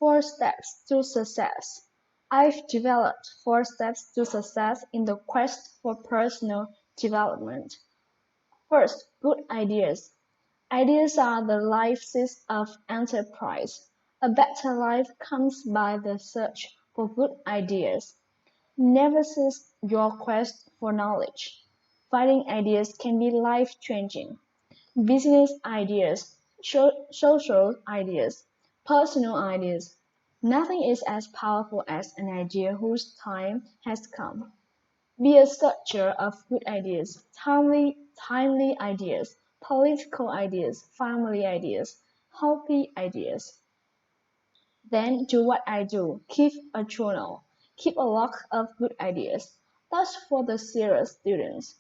4 steps to success. I've developed 4 steps to success in the quest for personal development. First, good ideas. Ideas are the life's of enterprise. A better life comes by the search for good ideas. Never cease your quest for knowledge. Finding ideas can be life-changing. Business ideas, social ideas, personal ideas. Nothing is as powerful as an idea whose time has come. Be a searcher of good ideas, timely ideas, political ideas, family ideas, healthy ideas. Then do what I do, keep a journal, keep a log of good ideas. That's for the serious students.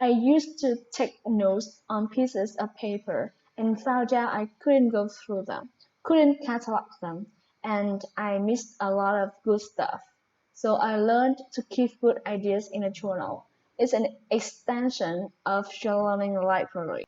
I used to take notes on pieces of paper and found out I couldn't go through them, couldn't catalog them, and I missed a lot of good stuff. So I learned to keep good ideas in a journal. It's an extension of your learning library.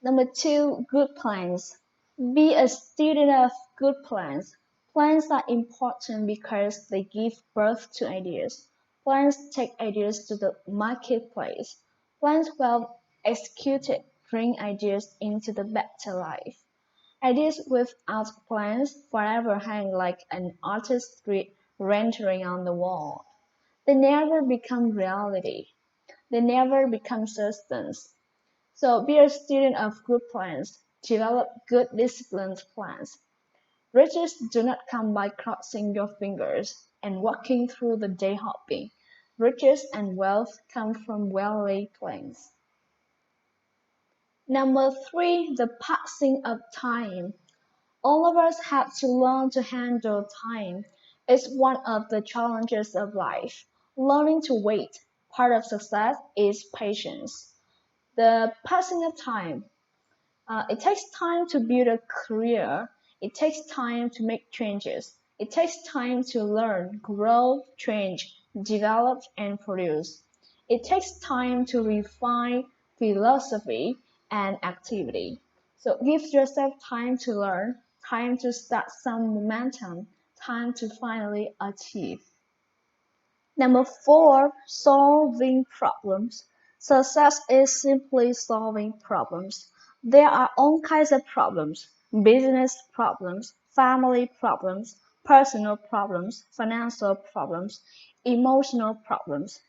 Number 2, good plans. Be a student of good plans. Plans are important because they give birth to ideas. Plans take ideas to the marketplace. Plans well executed bring ideas into the better life. Ideas without plans forever hang like an artist's rendering on the wall. They never become reality. They never become substance. So be a student of good plans. Develop good disciplined plans. Riches do not come by crossing your fingers and walking through the day hopping. Riches and wealth come from well-laid plans. Number 3, the passing of time. All of us have to learn to handle time. It's one of the challenges of life. Learning to wait. Part of success is patience. The passing of time. It takes time to build a career. It takes time to make changes. It takes time to learn, grow, change, develop, and produce. It takes time to refine philosophy and activity. So give yourself time to learn, time to start some momentum, time to finally achieve. Number 4, solving problems. Success is simply solving problems. There are all kinds of problems: business problems, family problems, personal problems, financial problems, emotional problems.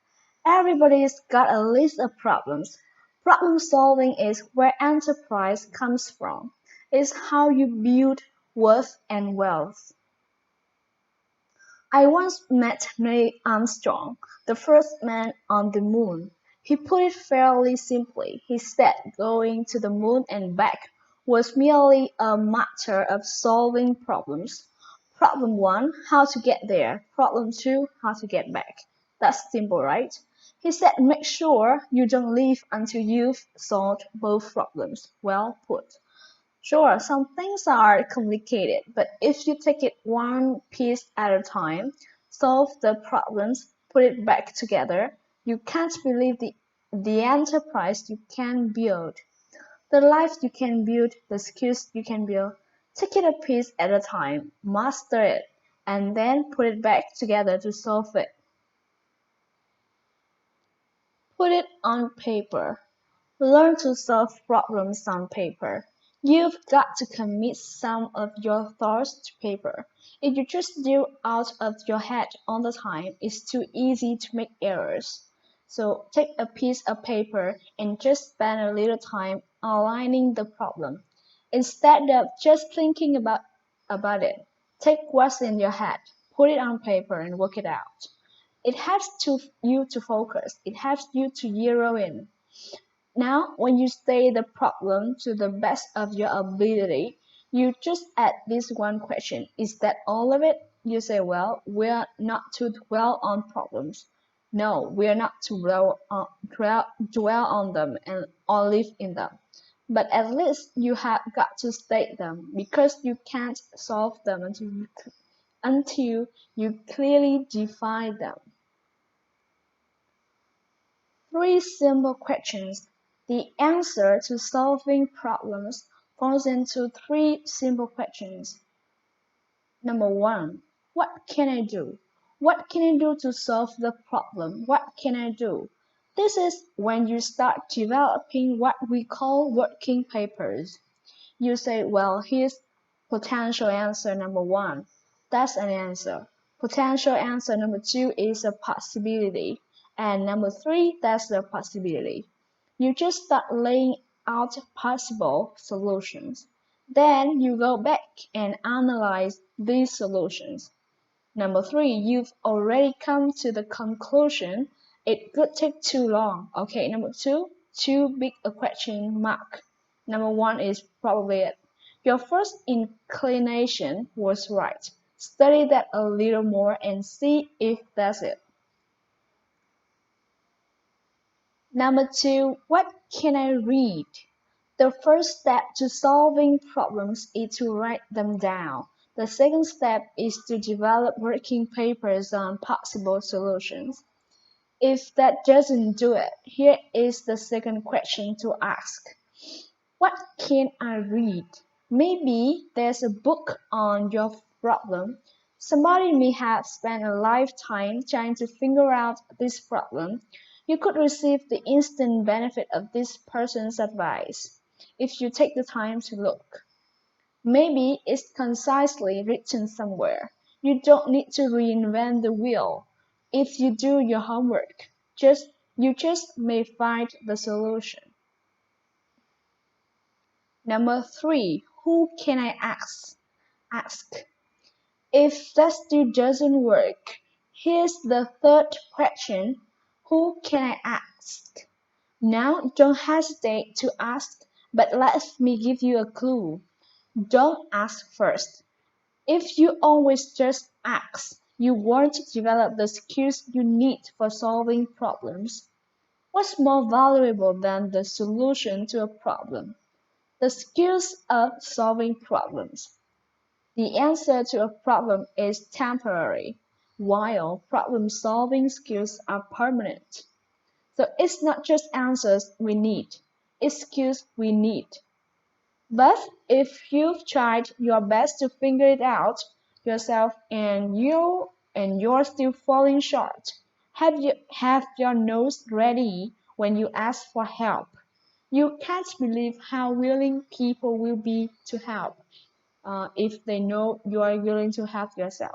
Everybody's got a list of problems. Problem solving is where enterprise comes from. It's how you build worth and wealth. I once met Neil Armstrong, the first man on the moon. He put it fairly simply. He said going to the moon and back was merely a matter of solving problems. Problem 1, how to get there. Problem 2, how to get back. That's simple, right? He said make sure you don't leave until you've solved both problems. Well put. Sure, some things are complicated, but if you take it one piece at a time, solve the problems, put it back together, you can't believe the enterprise you can build, the life you can build, the skills you can build. Take it a piece at a time, master it, and then put it back together to solve it. Put it on paper. Learn to solve problems on paper. You've got to commit some of your thoughts to paper. If you just do out of your head all the time, it's too easy to make errors. So take a piece of paper and just spend a little time outlining the problem. Instead of just thinking about it, take what's in your head, put it on paper and work it out. It helps you to focus. It helps you to zero in. Now, when you state the problem to the best of your ability, you just add this one question. Is that all of it? You say, well, we're not to dwell on problems. No, we're not to dwell on them and or live in them. But at least you have got to state them because you can't solve them until you clearly define them. 3 simple questions. The answer to solving problems falls into 3 simple questions. Number one, what can I do? What can I do to solve the problem? What can I do? This is when you start developing what we call working papers. You say, well, here's potential answer number one. That's an answer. Potential answer number two is a possibility. And number three, that's the possibility. You just start laying out possible solutions. Then you go back and analyze these solutions. Number three, you've already come to the conclusion it could take too long. Okay, number two, too big a question mark. Number one is probably it. Your first inclination was right. Study that a little more and see if that's it. Number two, what can I read? The first step to solving problems is to write them down. The second step is to develop working papers on possible solutions. If that doesn't do it, here is the second question to ask. What can I read? Maybe there's a book on your problem. Somebody may have spent a lifetime trying to figure out this problem. You could receive the instant benefit of this person's advice if you take the time to look. Maybe it's concisely written somewhere. You don't need to reinvent the wheel. If you do your homework, you just may find the solution. Number three, who can I ask? If that still doesn't work, here's the third question, who can I ask? Now don't hesitate to ask, but let me give you a clue. Don't ask first. If you always just ask, you won't develop the skills you need for solving problems. What's more valuable than the solution to a problem? The skills of solving problems. The answer to a problem is temporary, while problem-solving skills are permanent. So it's not just answers we need, it's skills we need. But if you've tried your best to figure it out yourself and you're still falling short, have your notes ready when you ask for help. You can't believe how willing people will be to help if they know you are willing to help yourself.